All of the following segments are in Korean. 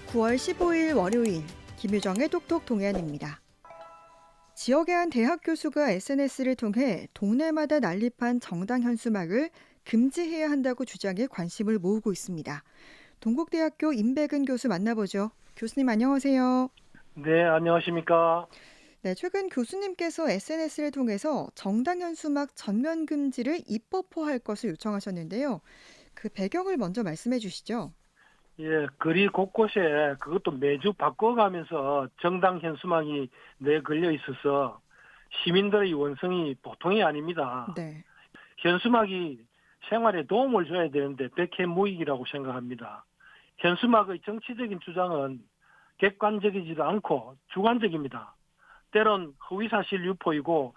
9월 15일 월요일 김유정의 똑똑 동안입니다. 지역의 한 대학 교수가 SNS를 통해 동네마다 난립한 정당 현수막을 금지해야 한다고 주장해 관심을 모으고 있습니다. 동국대학교 임백은 교수 만나보죠. 교수님 안녕하세요. 네, 안녕하십니까. 네, 최근 교수님께서 SNS를 통해서 정당 현수막 전면 금지를 입법화할 것을 요청하셨는데요. 그 배경을 먼저 말씀해 주시죠. 예, 거리 곳곳에 그것도 매주 바꿔가면서 정당 현수막이 내걸려 있어서 시민들의 원성이 보통이 아닙니다. 네. 현수막이 생활에 도움을 줘야 되는데 백해무익이라고 생각합니다. 현수막의 정치적인 주장은 객관적이지도 않고 주관적입니다. 때론 허위사실 유포이고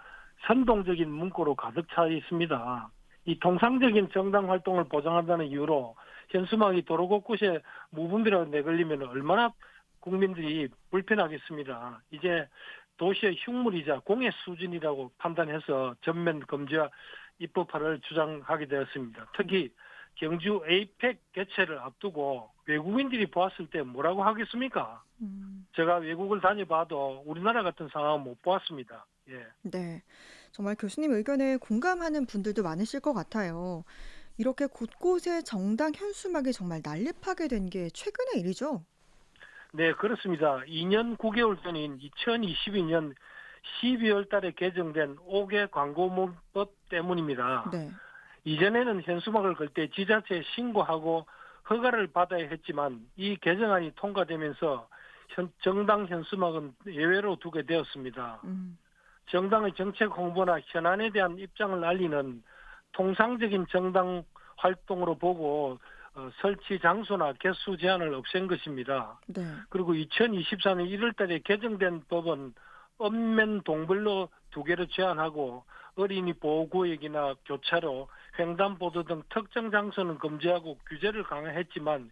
선동적인 문구로 가득 차 있습니다. 이 통상적인 정당 활동을 보장한다는 이유로 현수막이 도로 곳곳에 무분별하게 내걸리면 얼마나 국민들이 불편하겠습니다. 이제 도시의 흉물이자 공해 수준이라고 판단해서 전면 금지와 입법화를 주장하게 되었습니다. 특히 경주 에이펙 개최를 앞두고 외국인들이 보았을 때 뭐라고 하겠습니까? 제가 외국을 다녀봐도 우리나라 같은 상황은 못 보았습니다. 예. 네, 정말 교수님 의견에 공감하는 분들도 많으실 것 같아요. 이렇게 곳곳에 정당 현수막이 정말 난립하게 된 게 최근의 일이죠? 네, 그렇습니다. 2년 9개월 전인 2022년 12월 달에 개정된 5개 광고문법 때문입니다. 네. 이전에는 현수막을 걸 때 지자체에 신고하고 허가를 받아야 했지만 이 개정안이 통과되면서 정당 현수막은 예외로 두게 되었습니다. 음, 정당의 정책 홍보나 현안에 대한 입장을 알리는 통상적인 정당 활동으로 보고 설치 장소나 개수 제한을 없앤 것입니다. 네. 그리고 2024년 1월 달에 개정된 법은 읍면 동별로 2개를 제한하고 어린이 보호구역이나 교차로, 횡단보도 등 특정 장소는 금지하고 규제를 강화했지만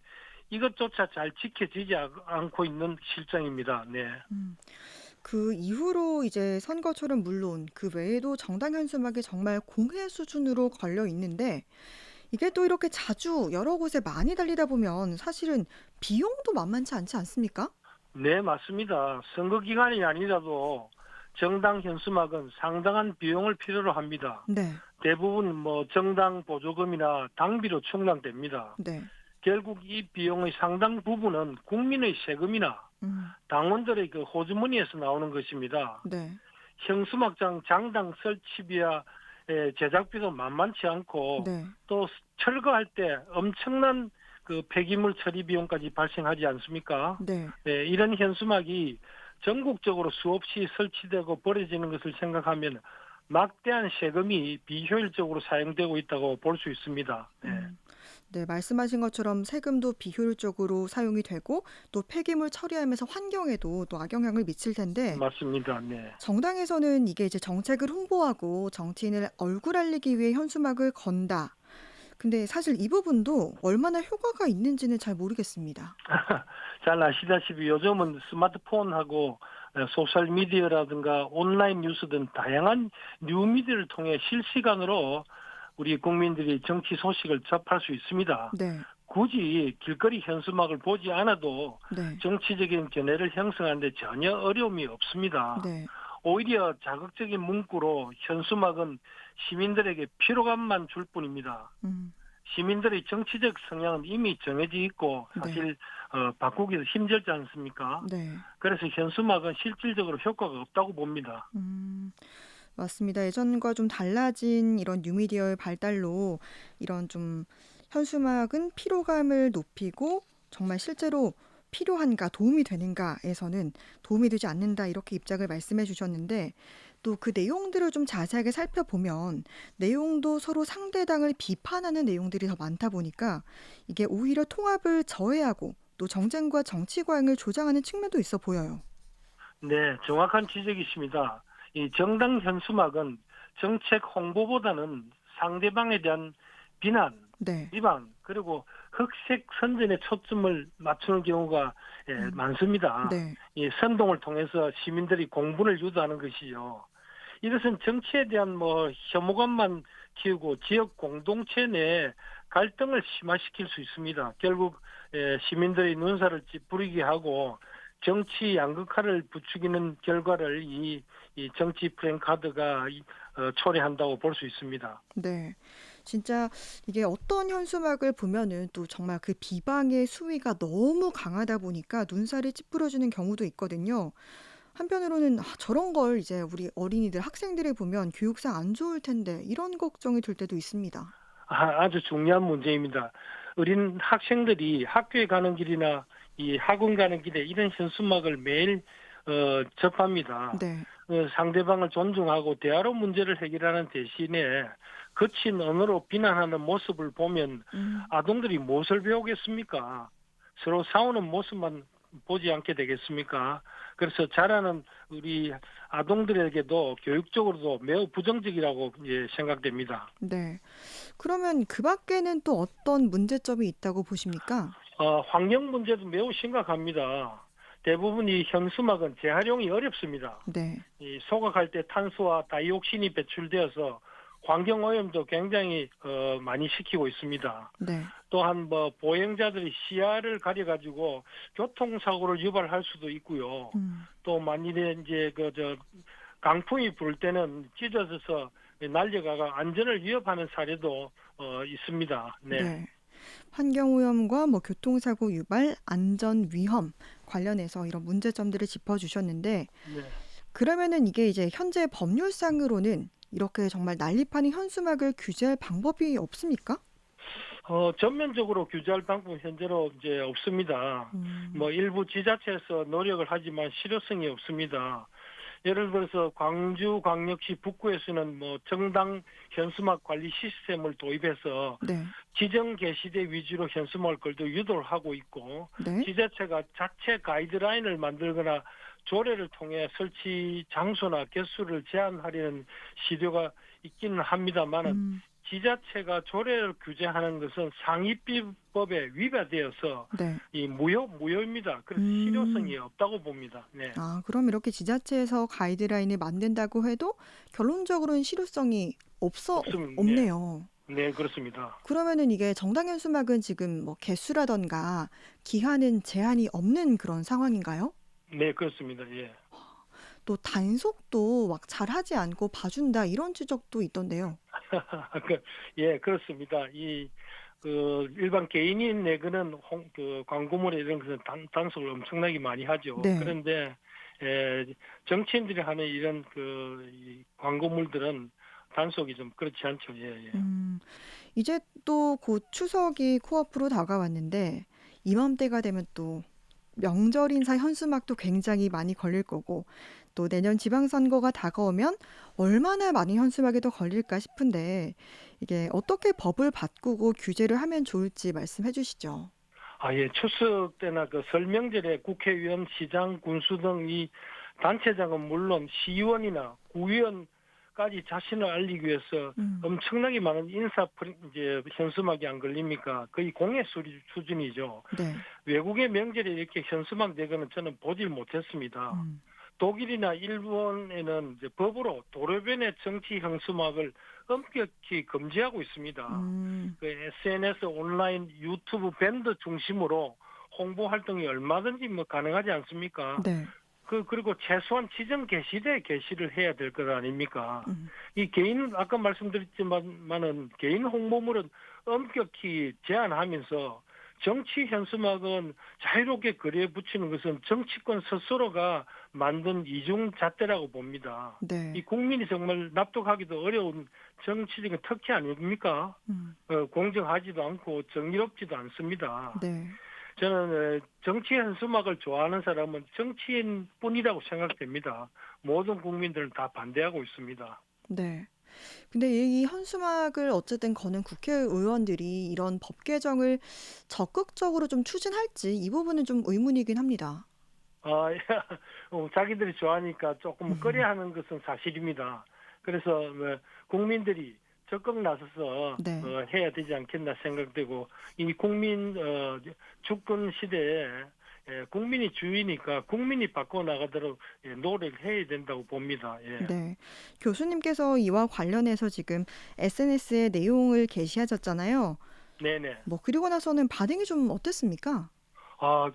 이것조차 잘 지켜지지 않고 있는 실정입니다. 네. 그 이후로 이제 선거철은 물론 그 외에도 정당 현수막이 정말 공해 수준으로 걸려 있는데 이게 또 이렇게 자주 여러 곳에 많이 달리다 보면 사실은 비용도 만만치 않지 않습니까? 네, 맞습니다. 선거 기간이 아니라도 정당 현수막은 상당한 비용을 필요로 합니다. 네. 대부분 정당 보조금이나 당비로 충당됩니다. 네. 결국 이 비용의 상당 부분은 국민의 세금이나 음, 당원들의 그 호주머니에서 나오는 것입니다. 네. 현수막장 장당 설치비와 제작비도 만만치 않고 네. 또 철거할 때 엄청난 그 폐기물 처리 비용까지 발생하지 않습니까? 네. 이런 현수막이 전국적으로 수없이 설치되고 버려지는 것을 생각하면 막대한 세금이 비효율적으로 사용되고 있다고 볼 수 있습니다. 네. 네, 말씀하신 것처럼 세금도 비효율적으로 사용이 되고 또 폐기물 처리하면서 환경에도 또 악영향을 미칠 텐데 맞습니다. 네. 정당에서는 이게 이제 정책을 홍보하고 정치인을 얼굴 알리기 위해 현수막을 건다. 근데 사실 이 부분도 얼마나 효과가 있는지는 잘 모르겠습니다. 잘 아시다시피 요즘은 스마트폰하고 소셜미디어라든가 온라인 뉴스 등 다양한 뉴미디어를 통해 실시간으로 우리 국민들이 정치 소식을 접할 수 있습니다. 네. 굳이 길거리 현수막을 보지 않아도 네. 정치적인 견해를 형성하는데 전혀 어려움이 없습니다. 네. 오히려 자극적인 문구로 현수막은 시민들에게 피로감만 줄 뿐입니다. 음. 시민들의 정치적 성향은 이미 정해져 있고 네. 사실 바꾸기도 힘들지 않습니까? 네. 그래서 현수막은 실질적으로 효과가 없다고 봅니다. 음. 맞습니다. 예전과 좀 달라진 이런 뉴미디어의 발달로 이런 좀 현수막은 피로감을 높이고 정말 실제로 필요한가, 도움이 되는가에서는 도움이 되지 않는다 이렇게 입장을 말씀해 주셨는데 또 그 내용들을 좀 자세하게 살펴보면 내용도 서로 상대당을 비판하는 내용들이 더 많다 보니까 이게 오히려 통합을 저해하고 또 정쟁과 정치 과잉을 조장하는 측면도 있어 보여요. 네, 정확한 지적이십니다. 이 정당 현수막은 정책 홍보보다는 상대방에 대한 비난, 네. 비방, 그리고 흑색 선전에 초점을 맞추는 경우가 많습니다. 네. 이 선동을 통해서 시민들이 공분을 유도하는 것이죠. 이것은 정치에 대한 혐오감만 키우고 지역 공동체 내에 갈등을 심화시킬 수 있습니다. 결국 시민들의 눈살을 찌푸리게 하고 정치 양극화를 부추기는 결과를 이 정치 프랭카드가 초래한다고 볼 수 있습니다. 네. 진짜 이게 어떤 현수막을 보면은 또 정말 그 비방의 수위가 너무 강하다 보니까 눈살이 찌푸려지는 경우도 있거든요. 한편으로는 '아 저런 걸 이제 우리 어린이들 학생들이 보면 교육상 안 좋을 텐데.' 이런 걱정이 들 때도 있습니다. 아주 중요한 문제입니다. 어린 학생들이 학교에 가는 길이나 이 학원 가는 길에 이런 현수막을 매일 접합니다. 네. 상대방을 존중하고 대화로 문제를 해결하는 대신에 거친 언어로 비난하는 모습을 보면 음. 아동들이 무엇을 배우겠습니까? 서로 싸우는 모습만 보지 않게 되겠습니까? 그래서 자라는 우리 아동들에게도 교육적으로도 매우 부정적이라고 생각됩니다. 네. 그러면 그 밖에는 또 어떤 문제점이 있다고 보십니까? 환경 문제도 매우 심각합니다. 대부분 이 현수막은 재활용이 어렵습니다. 네. 이 소각할 때 탄소와 다이옥신이 배출되어서 환경 오염도 굉장히 많이 시키고 있습니다. 네. 또한 뭐 보행자들이 시야를 가려가지고 교통사고를 유발할 수도 있고요. 음. 또 만일에 이제 강풍이 불 때는 찢어져서 날려가가 안전을 위협하는 사례도 있습니다. 네. 네. 환경오염과 뭐 교통사고 유발, 안전 위험 관련해서 이런 문제점들을 짚어주셨는데 네. 그러면은 이게 이제 현재 법률상으로는 이렇게 정말 난립하는 현수막을 규제할 방법이 없습니까? 전면적으로 규제할 방법은 현재로 이제 없습니다. 음. 뭐 일부 지자체에서 노력을 하지만 실효성이 없습니다. 예를 들어서 광주광역시 북구에서는 뭐 정당 현수막 관리 시스템을 도입해서 네. 지정 게시대 위주로 현수막을 걸도 유도를 하고 있고 네. 지자체가 자체 가이드라인을 만들거나 조례를 통해 설치 장소나 개수를 제한하려는 시도가 있기는 합니다만은 음. 지자체가 조례를 규제하는 것은 상위비법에 위배되어서 네. 이 무효입니다. 그래서 실효성이 없다고 봅니다. 네. 아, 그럼 이렇게 지자체에서 가이드라인을 만든다고 해도 결론적으로는 실효성이 없습니다. 네. 없네요. 네, 그렇습니다. 그러면은 이게 정당 현수막은 지금 뭐 개수라던가 기한은 제한이 없는 그런 상황인가요? 네, 그렇습니다. 예. 또 단속도 막 잘하지 않고 봐준다 이런 지적도 있던데요. 예, 그렇습니다. 일반 개인이 내거는 광고물에 이런 것은 단속을 엄청나게 많이 하죠. 네. 그런데 정치인들이 하는 이런 이 광고물들은 단속이 좀 그렇지 않죠. 예, 예. 이제 또 곧 추석이 코앞으로 다가왔는데 이맘때가 되면 또 명절 인사 현수막도 굉장히 많이 걸릴 거고 또 내년 지방선거가 다가오면 얼마나 많은 현수막이 더 걸릴까 싶은데 이게 어떻게 법을 바꾸고 규제를 하면 좋을지 말씀해 주시죠. 예, 추석 때나 설 명절에 국회의원, 시장, 군수 등 이 단체장은 물론 시의원이나 구의원까지 자신을 알리기 위해서 음. 엄청나게 많은 현수막이 안 걸립니까? 거의 공예 수준이죠. 네. 외국의 명절에 이렇게 현수막 내거는 저는 보질 못했습니다. 음. 독일이나 일본에는 이제 법으로 도로변의 정치 현수막을 엄격히 금지하고 있습니다. SNS, 온라인, 유튜브, 밴드 중심으로 홍보 활동이 얼마든지 뭐 가능하지 않습니까? 네. 그리고 최소한 지정 게시대에 게시를 해야 될 것 아닙니까? 음. 이 개인, 아까 말씀드렸지만은 개인 홍보물은 엄격히 제한하면서 정치 현수막은 자유롭게 거리에 붙이는 것은 정치권 스스로가 만든 이중잣대라고 봅니다. 네. 이 국민이 정말 납득하기도 어려운 정치적인 특혜 아닙니까? 공정하지도 않고 정의롭지도 않습니다. 네. 저는 정치 현수막을 좋아하는 사람은 정치인뿐이라고 생각됩니다. 모든 국민들은 다 반대하고 있습니다. 네. 근데 이 현수막을 어쨌든 거는 국회의원들이 이런 법 개정을 적극적으로 좀 추진할지 이 부분은 좀 의문이긴 합니다. 자기들이 좋아하니까 조금 꺼려하는 것은 사실입니다. 그래서 국민들이 적극 나서서 네. 해야 되지 않겠나 생각되고 이 국민 주권 시대에 국민이 주인이니까 국민이 바꿔 나가도록 노력을 해야 된다고 봅니다. 예. 네. 교수님께서 이와 관련해서 지금 SNS에 내용을 게시하셨잖아요. 네네. 뭐 그리고 나서는 반응이 좀 어땠습니까?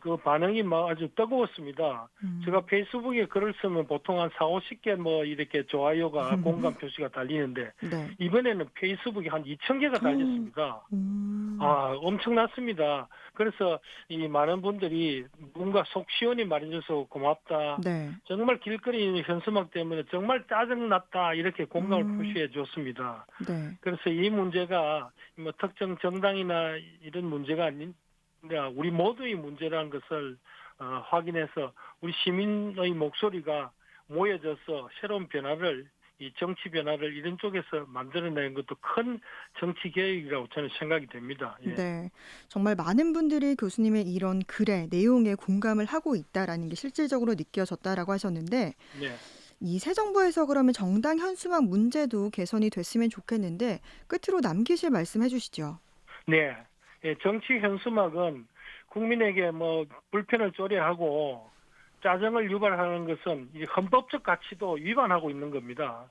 그 반응이 막 아주 뜨거웠습니다. 제가 음. 페이스북에 글을 쓰면 보통 한 4, 50개 뭐 이렇게 좋아요가 공감 표시가 달리는데 네. 이번에는 페이스북에 한 2,000개가 어. 달렸습니다. 음. 엄청났습니다. 그래서 이 많은 분들이 뭔가 속 시원히 말해줘서 고맙다. 네. 정말 길거리 현수막 때문에 정말 짜증났다. 이렇게 공감을 음. 표시해 줬습니다. 네. 그래서 이 문제가 뭐 특정 정당이나 이런 문제가 아닌 우리 모두의 문제라는 것을 확인해서 우리 시민의 목소리가 모여져서 새로운 변화를 이 정치 변화를 이런 쪽에서 만들어내는 것도 큰 정치 개혁이라고 저는 생각이 됩니다. 예. 네. 정말 많은 분들이 교수님의 이런 글의 내용에 공감을 하고 있다라는 게 실질적으로 느껴졌다라고 하셨는데 네. 이 새 정부에서 그러면 정당 현수막 문제도 개선이 됐으면 좋겠는데 끝으로 남기실 말씀 해주시죠. 네. 예, 정치 현수막은 국민에게 뭐 불편을 초래하고 짜증을 유발하는 것은 이 헌법적 가치도 위반하고 있는 겁니다.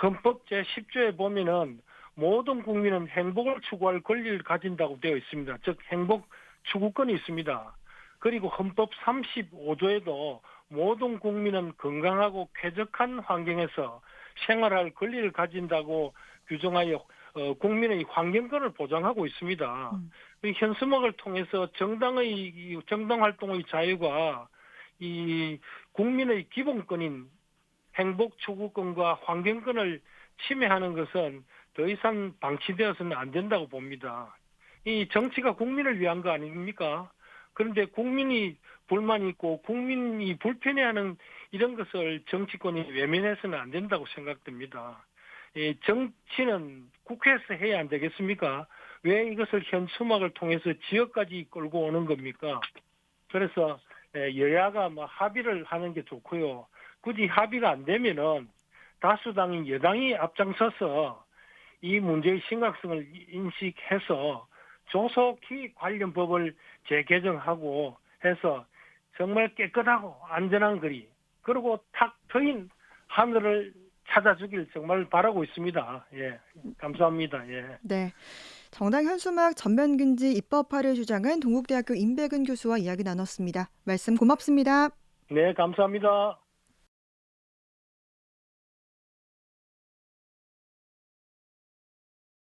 헌법 제10조에 보면은 모든 국민은 행복을 추구할 권리를 가진다고 되어 있습니다. 즉 행복 추구권이 있습니다. 그리고 헌법 35조에도 모든 국민은 건강하고 쾌적한 환경에서 생활할 권리를 가진다고 규정하여 국민의 환경권을 보장하고 있습니다. 음. 이 현수막을 통해서 이 정당 활동의 자유가 이 국민의 기본권인 행복 추구권과 환경권을 침해하는 것은 더 이상 방치되어서는 안 된다고 봅니다. 이 정치가 국민을 위한 거 아닙니까? 그런데 국민이 불만이 있고 국민이 불편해하는 이런 것을 정치권이 외면해서는 안 된다고 생각됩니다. 이 정치는 국회에서 해야 안 되겠습니까? 왜 이것을 현수막을 통해서 지역까지 끌고 오는 겁니까? 그래서 여야가 뭐 합의를 하는 게 좋고요. 굳이 합의가 안 되면은 다수당인 여당이 앞장서서 이 문제의 심각성을 인식해서 조속히 관련 법을 재개정하고 해서 정말 깨끗하고 안전한 거리 그리고 탁 트인 하늘을 찾아주길 정말 바라고 있습니다. 예, 감사합니다. 예, 네. 정당 현수막 전면 금지 입법화를 주장한 동국대학교 임백은 교수와 이야기 나눴습니다. 말씀 고맙습니다. 네, 감사합니다.